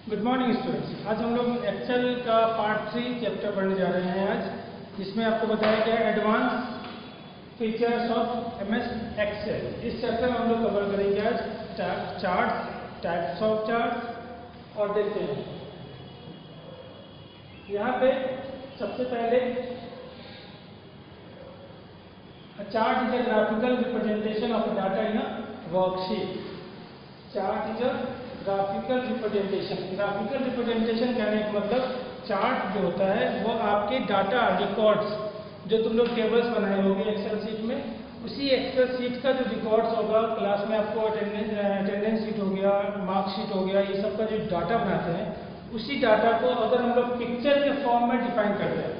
Good morning students. आज हम लोग एक्सेल का पार्ट 3 चैप्टर पढ़ने जा रहे हैं आज, जिसमें आपको बताया गया है advance features of MS Excel. इस चैप्टर में हम लोग कवर करेंगे आज चार्ट्स, टाइप्स ऑफ चार्ट्स। और देखते हैं यहाँ पे सबसे पहले chart is a graphical representation of data in a worksheet. Chart is a graphical representation. Graphical representation कहने का मतलब चार्ट जो होता है वो आपके डाटा रिकॉर्ड्स जो तुम लोग टेबल्स बनाए होंगे एक्सेल शीट में, उसी एक्सेल शीट का जो रिकॉर्ड्स होगा, क्लास में आपको अटेंडेंस शीट हो गया, मार्कशीट हो गया, ये सब का जो डाटा बनाते हैं, उसी डाटा को अगर हम लोग पिक्चर के फॉर्म में डिफाइन करते हैं,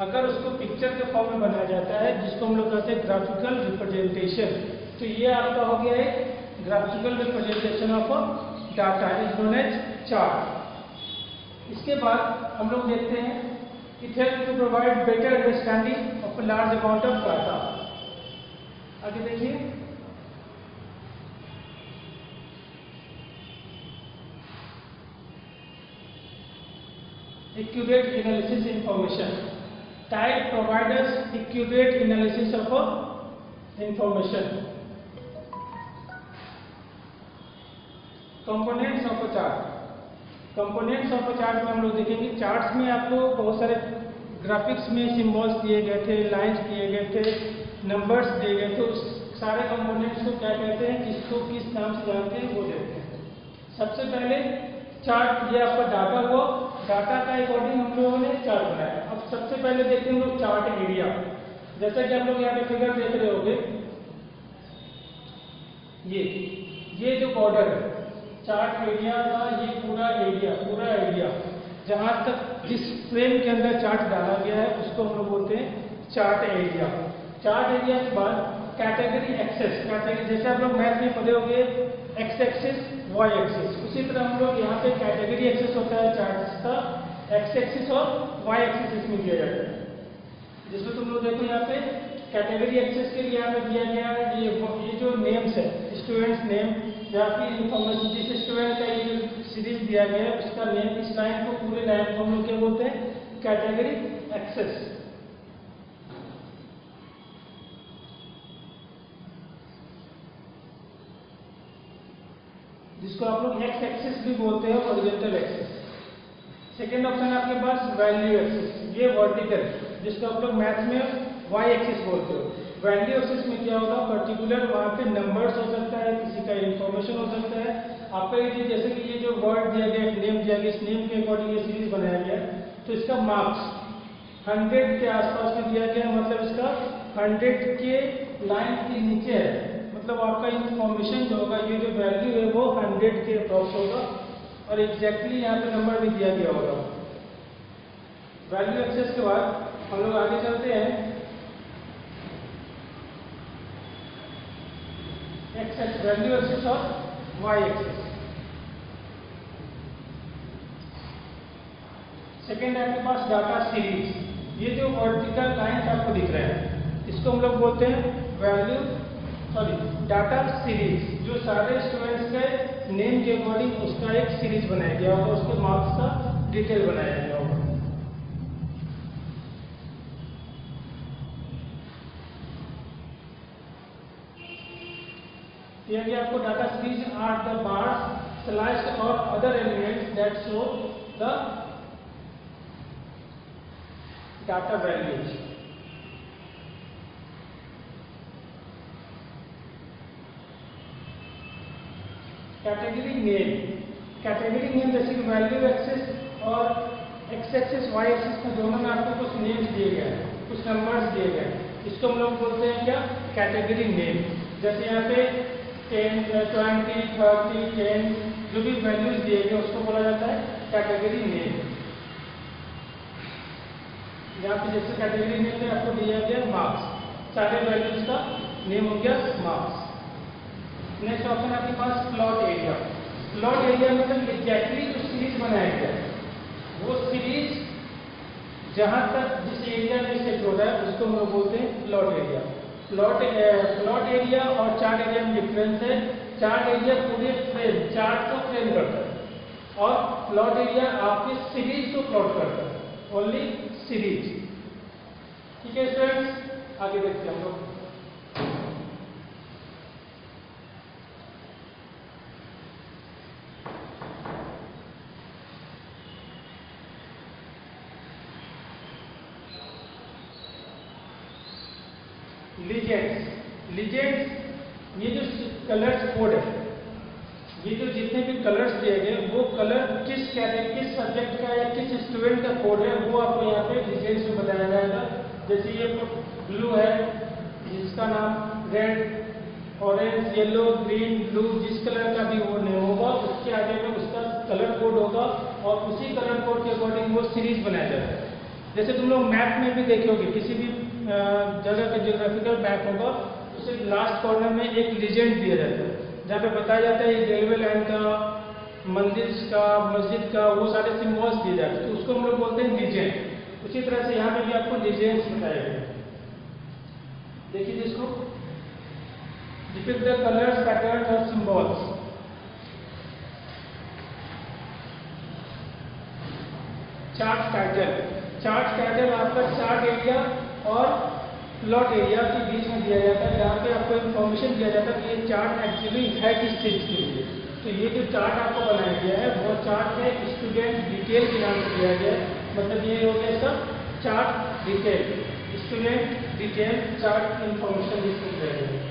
अगर उसको पिक्चर के फॉर्म में बनाया जाता है जिसको हम लोग कहते हैं ग्राफिकल रिप्रेजेंटेशन, तो ये आपका हो गया है graphical representation of data is known as chart. इसके बाद हम लोग देखते हैं it help to provide better understanding of a large amount of data. आगे देखिए, accurate analysis information. Type providers accurate analysis of information. Components of a chart. Components of a chart में हम लोग देखेंगे चार्ट्स में आपको बहुत सारे ग्राफिक्स में सिंबल्स दिए गए थे, लाइंस दिए गए थे, नंबर्स दिए गए थे। उस सारे कंपोनेंट्स को क्या कहते हैं, किसको किस नाम से जानते हैं वो देखते हैं। सबसे पहले चार्ट, ये आपका डाटा हुआ, डाटा का अकॉर्डिंग हम लोगों ने चार्ट बनाया। अब सबसे पहले देखते हैं हम लोग चार्ट एरिया। जैसा कि आप लोग यहाँ पे फिगर देख रहे होंगे, ये जो बॉर्डर है चार्ट एरिया का, ये पूरा एरिया जहां तक जिस फ्रेम के अंदर चार्ट डाला गया है उसको हम लोग बोलते हैं चार्ट एरिया। चार्ट एरिया के बाद कैटेगरी एक्सेस। कैटेगरी जैसे आप लोग मैथ में पढ़े होंगे एक्स एक्सिस वाई एक्सिस, उसी तरह हम लोग यहाँ पे कैटेगरी एक्सेस होता है चार्ट का, एक्स एक्सिस और वाई एक्सिस इसमें दिया जाता है। जिसमें तुम लोग देखो यहाँ पे कैटेगरी एक्सेस के लिए यहाँ पे दिया गया है ये जो नेम्स है, स्टूडेंट्स नेम या फिर इंफॉर्मेशन, जिस स्टूडेंट का ये सीरीज दिया गया है उसका नेम, इस लाइन को पूरे लाइन को हम लोग क्या बोलते हैं, कैटेगरी एक्सेस। जिसको आप लोग एक्स एक्सिस भी बोलते हैं, हॉरिजॉन्टल एक्सिस। सेकेंड ऑप्शन है आपके पास वैल्यू एक्सिस, ये वर्टिकल, जिसको आप लोग मैथ में वाई एक्सिस बोलते हो। वैल्यू एक्सिस में क्या होगा, पर्टिकुलर वहाँ पे नंबर्स हो सकता है, किसी का इंफॉर्मेशन हो सकता है आपका। ये जैसे कि ये जो वर्ड दिया गया, नेम दिया गया, इस नेम के अकॉर्डिंग ये सीरीज बनाया गया, तो इसका मार्क्स 100 के आसपास में दिया गया, मतलब इसका 100 के लाइन के नीचे है, मतलब आपका इंफॉर्मेशन जो होगा, ये जो वैल्यू है वो 100 के अप्रॉक्स होगा और एग्जैक्टली यहाँ पे नंबर भी दिया गया होगा। वैल्यू एक्सेस के बाद हम लोग आगे चलते हैं एक्सेस, वैल्यू एक्सेस और वाई एक्सेस। सेकेंड है आपके पास डाटा सीरीज। ये जो वर्टिकल लाइन आपको दिख रहा है इसको हम लोग बोलते हैं डाटा सीरीज, जो सारे स्टूडेंट्स के नेम के अकॉर्डिंग उसका एक सीरीज बनाया गया होगा, उसके मार्क्स का डिटेल बनाया गया होगा। ये आपको data series are the bars sliced और other elements that show the data values. Category name. Category name जैसे कि वैल्यू एक्सेस और एक्स एक्सेस वाई एक्सेस में दोनों में आपको कुछ नेम्स दिए गए हैं, कुछ नंबर्स दिए गए हैं, इसको हम लोग बोलते हैं क्या, कैटेगरी नेम। जैसे यहाँ पे 10, 20, 30, 10 जो भी वैल्यूज दिए गए उसको बोला जाता है कैटेगरी नेम। यहाँ पे जैसे कैटेगरी नेम में आपको दिया गया मार्क्स, सारे वैल्यूज का नेम हो गया मार्क्स। नेक्स्ट ऑप्शन आपके पास प्लॉट एरिया। प्लॉट एरिया मतलब एग्जैक्टली जो सीरीज बनाया गया है वो सीरीज जहां तक जिस एरिया में सेट हो रहा है उसको हम लोग बोलते हैं प्लॉट एरिया। प्लॉट एरिया और चार्ट एरिया में डिफरेंस है। चार्ट एरिया पूरे फ्रेम, चार्ट को फ्रेम करता है, और प्लॉट एरिया आपके सीरीज को प्लॉट करता है, ओनली सीरीज। ठीक है स्टूडेंट्स, आगे देखते हैं हम लोग। लीजेंड्स ये जो कलर्स कोड है, ये जो जितने भी कलर्स दिए गए वो कलर किस सब्जेक्ट का या किस स्टूडेंट का कोड है वो आपको यहाँ पे लीजेंड्स में बताया जाएगा। जैसे ये ब्लू है जिसका नाम red, orange, yellow, green, blue, जिस कलर का भी वो नेम होगा उसके आगे में उसका कलर कोड होगा और उसी कलर कोड के अकॉर्डिंग वो सीरीज बनाया जाता है। जैसे तुम लोग मैप में भी देखोगे, किसी भी जगह का जियोग्राफिकल मैप होगा उसे लास्ट कॉर्नर में एक लीजेंड दिया जाता है जहाँ पे बताया जाता है रेलवे लाइन का, मंदिर का, मस्जिद का, वो सारे सिम्बॉल्स दिए जाते हैं, तो उसको हम लोग बोलते हैं लीजेंड। उसी तरह से यहाँ पे भी आपको लीजेंड्स बताया गया। देखिए जिसको डिपिक्ट द कलर्स, पैटर्न्स और सिम्बॉल्स। चार्ट टाइटल आपका चार्ट एरिया और प्लॉट एरिया के बीच में दिया जाता है, जहाँ पे आपको इन्फॉर्मेशन दिया जाता है कि ये चार्ट एक्चुअली है किस चीज के लिए। तो ये जो चार्ट आपको बनाया गया है वो चार्ट है स्टूडेंट डिटेल के नाम से दिया गया है, मतलब ये हो गया इसका chart detail, student detail chart information दिया गया है।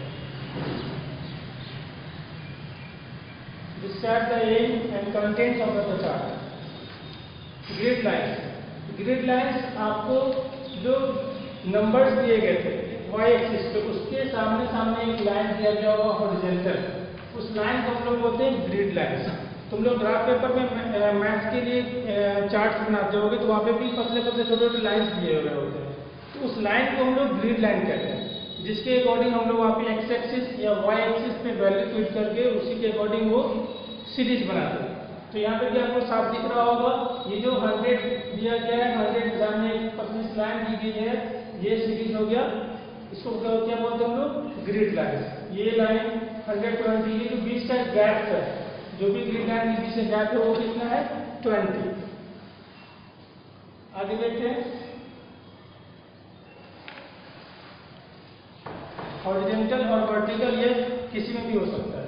Describe the aim and contents of the chart. Grid lines आपको जो नंबर्स दिए गए थे वाई एक्सिस पे, उसके सामने एक लाइन दिया गया होगा हॉरिजॉन्टल, उस लाइन को हम लोग बोलते हैं ग्रिड लाइन्स। तुम लोग ग्राफ पेपर में मैथ्स के लिए चार्ट्स बनाते होगे तो वहाँ पे भी पतले छोटे छोटे लाइन्स दिए हुए होते हैं, तो उस लाइन को हम लोग ग्रिड लाइन कहते हैं, जिसके अकॉर्डिंग हम लोग वहाँ पे एक्स एक्सिस या वाई एक्सिस पे वैल्यू फिट करके उसी के अकॉर्डिंग वो सीरीज बनाते हैं। तो यहाँ पे भी आपको साफ दिख रहा होगा, ये जो 100 दिया गया है, 100 सामने एक पतली लाइन दी गई है, ये सीरीज हो गया, इसको क्या बोलते हैं हम लोग ग्रिड लाइन। ये लाइन 120, ये जो बीच का गैप है, जो भी ग्रिड लाइन के बीच में गैप है वो कितना है 20। आगे देखते हैं। हॉरिजॉन्टल और वर्टिकल ये किसी में भी हो सकता है।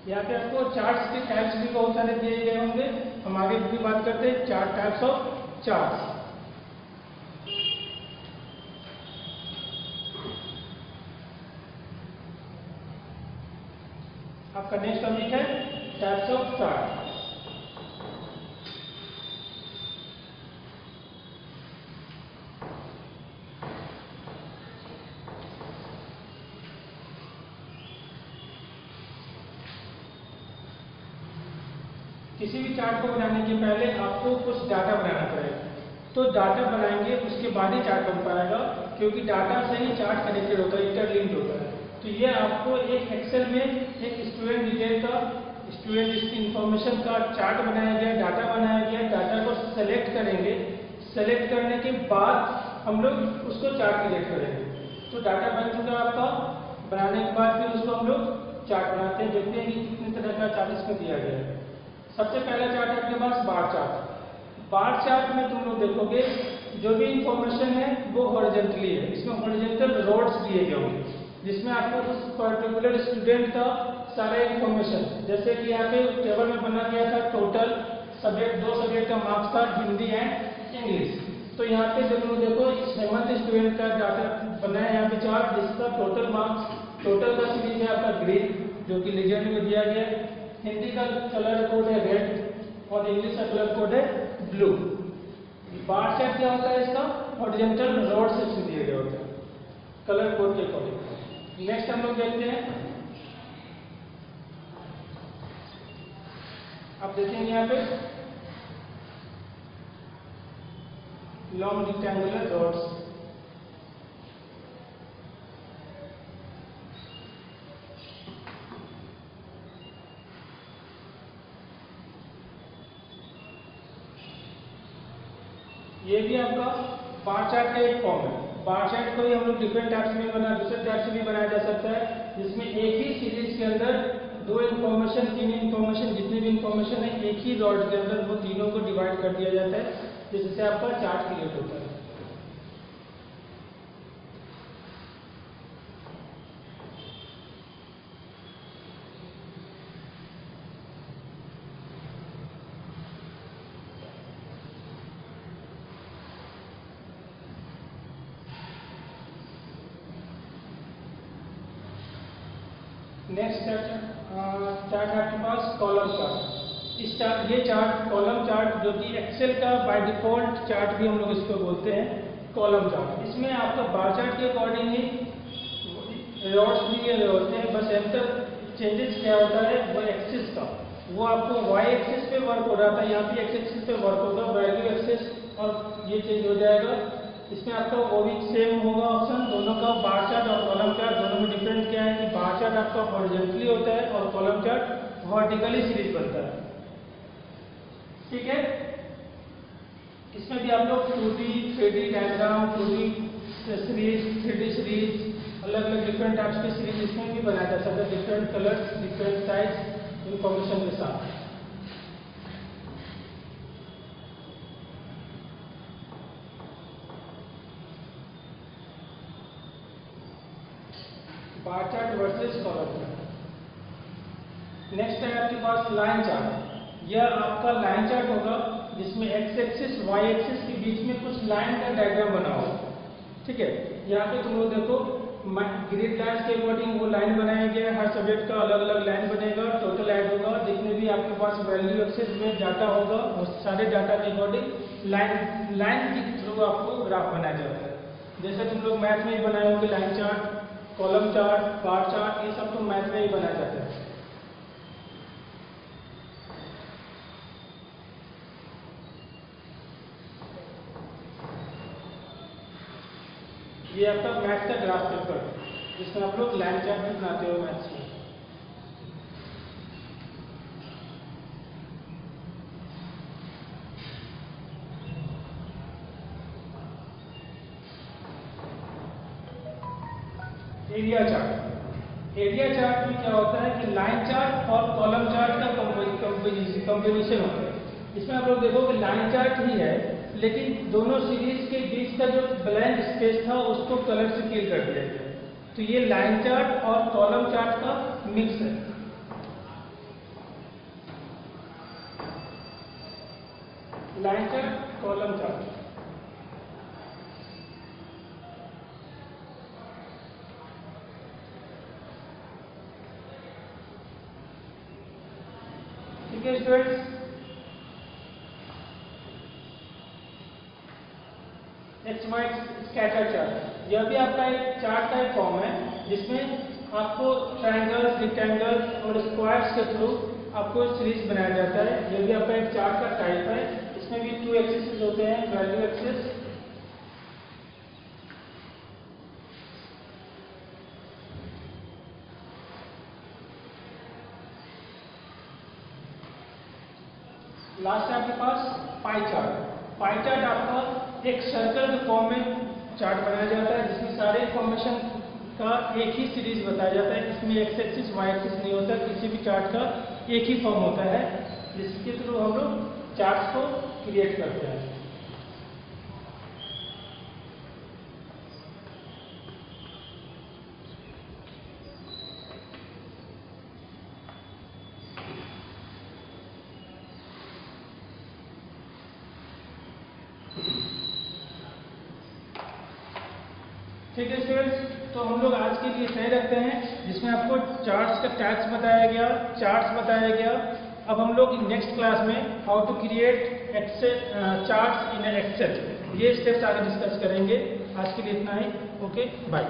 यहाँ पे आपको चार्ट्स के टाइप्स भी बहुत सारे दिए गए होंगे, हम आगे भी बात करते हैं चार्ट टाइप्स ऑफ चार्ट्स। आपका नेक्स्ट टॉपिक है टाइप्स ऑफ चार्ट। किसी भी चार्ट को बनाने के पहले आपको कुछ डाटा बनाना पड़ेगा, तो डाटा बनाएंगे उसके बाद ही चार्ट बन पाएगा, क्योंकि डाटा से ही चार्ट कनेक्टेड होता है, इंटरलिंक्ड होता है। तो ये आपको एक एक्सेल में एक स्टूडेंट डिटेल का, स्टूडेंट इसकी इंफॉर्मेशन का चार्ट बनाया गया, डाटा बनाया गया, डाटा को सेलेक्ट करेंगे, सेलेक्ट करने के बाद हम लोग उसको चार्ट क्रिएट करेंगे। तो डाटा बन चुका आपका, बनाने के बाद फिर उसको हम लोग चार्ट बनाते हैं, देखते हैं कि कितने तरह का चार्ट इसमें दिया गया है। सबसे पहला चार्ट है आपके पास बार चार्ट। बार चार्ट में तुम लोग देखोगे जो भी इंफॉर्मेशन है वो हॉरिजॉन्टली है, इसमें हॉरिजॉन्टल रोड्स दिए गए होंगे, जिसमें आपको उस पर्टिकुलर स्टूडेंट का सारा इंफॉर्मेशन, जैसे कि यहाँ पे टेबल में बना गया था टोटल सब्जेक्ट, 2 सब्जेक्ट का मार्क्स था, हिंदी एंड इंग्लिश। तो यहाँ पे जब लोग देखो हेमंत स्टूडेंट का डाटा बना है यहाँ पे चार्ट, जिसका टोटल मार्क्स, टोटल का सीरीज है आपका ग्रीन, जो कि लीजेंड में दिया गया है, हिंदी का कलर कोड है रेड और इंग्लिश का कलर कोड है ब्लू। बार चार्ट क्या होता है इसका, हॉरिजॉन्टल रोड सेक्शन दिया गया होता है कलर कोड के अकॉर्डिंग। नेक्स्ट हम लोग देखते हैं, आप देखेंगे यहाँ पे लॉन्ग रेक्टेंगुलर रोड्स। ये भी आपका बार चार्ट का एक फॉर्म है। बार चार्ट को भी हम लोग डिफरेंट टाइप्स में दूसरे टाइप से भी बनाया जा सकता है, जिसमें एक ही सीरीज के अंदर 2 इंफॉर्मेशन, 3 इंफॉर्मेशन, जितनी भी इंफॉर्मेशन है एक ही रॉड के अंदर वो तीनों को डिवाइड कर दिया जाता है, जिससे आपका चार्ट क्रिएट होता है। नेक्स्ट चार्ट है आपके पास कॉलम चार्ट। ये चार्ट कॉलम चार्ट जो कि एक्सेल का बाय डिफॉल्ट चार्ट भी हम लोग इसको बोलते हैं कॉलम चार्ट। इसमें आपका बार चार्ट के अकॉर्डिंग ही रॉड्स भी होते हैं, बस एंटर चेंजेस क्या होता है वो एक्सिस का, वो आपको वाई एक्सिस पे वर्क हो रहा था, यहाँ पे एक्स एक्सिस पे वर्क होगा, वैल्यू एक्सिस और ये चेंज हो जाएगा। इसमें आपका वो भी सेम होगा ऑप्शन, दोनों का बार चार्ट और कॉलम चार्ट दोनों में डिफरेंट क्या है कि बार चार्ट आपका हॉरिजॉन्टली होता है और कॉलम चार्ट वर्टिकली सीरीज बनता है। ठीक है, इसमें भी आप लोग 2D 3D diagram, 2D series, 3D series, अलग अलग डिफरेंट टाइप्स की सीरीज इसमें भी बनाया जा सकता है, different colours, different size information के साथ। Bar chart versus column chart. Next है आपके पास लाइन चार्ट। यह आपका लाइन चार्ट होगा जिसमें एक्स एक्सिस वाई एक्सिस के बीच में कुछ लाइन का डायग्राम बना होगा। ठीक है, यहाँ पे तुम लोग देखो ग्रिड लाइन्स के अकॉर्डिंग वो लाइन बनाया गया है, हर सब्जेक्ट का अलग अलग लाइन बनेगा, टोटल ऐड होगा, जितने भी आपके पास वैल्यू एक्सिस में डाटा होगा वो सारे डाटा के अकॉर्डिंग लाइन के थ्रू आपको ग्राफ बनाया जाता है। जैसे तुम लोग मैथ में ही बनाए होंगे line chart, column chart, bar chart, ये सब तो मैथ में ही बनाया जाता है। ये आपका मैथ का ग्राफ पेपर जिसमें आप लोग लाइन चार्ट भी बनाते हो मैथ्स में। Area chart. एरिया चार्ट में क्या होता है कि लाइन चार्ट और कॉलम चार्ट का कॉम्बिनेशन होता है। इसमें आप लोग देखो कि लाइन चार्ट ही है, लेकिन दोनों सीरीज के बीच का जो ब्लैंक स्पेस था उसको कलर से फिल कर दिया गया। तो ये लाइन चार्ट और कॉलम चार्ट का मिक्स है। Line chart, column chart. ठीक है students, X Y scatter chart, यह भी आपका एक चार्ट का एक फॉर्म है जिसमें आपको ट्रायंगल्स, रेक्टेंगल्स और स्क्वायर्स के थ्रू आपको सीरीज बनाया जाता है। यह भी आपका एक चार्ट का टाइप है। इसमें भी 2 एक्सिस होते हैं, वैल्यू एक्सिस लास्ट है आपके पास पाई चार्ट। पाई चार्ट आपका एक सर्कल के फॉर्म में चार्ट बनाया जाता है जिसमें सारे इंफॉर्मेशन का एक ही सीरीज बताया जाता है। इसमें एक्स एक्सिस वाई एक्सिस नहीं होता, किसी भी चार्ट का एक ही फॉर्म होता है जिसके थ्रू हम लोग चार्ट्स को क्रिएट करते हैं। ठीक है स्टूडेंट्स, तो हम लोग आज के लिए सही रखते हैं जिसमें आपको चार्ट्स का टाइप्स बताया गया, चार्ट्स बताया गया। अब हम लोग नेक्स्ट क्लास में how to create Excel charts in Excel, ये स्टेप्स आगे डिस्कस करेंगे। आज के लिए इतना ही। Okay, bye.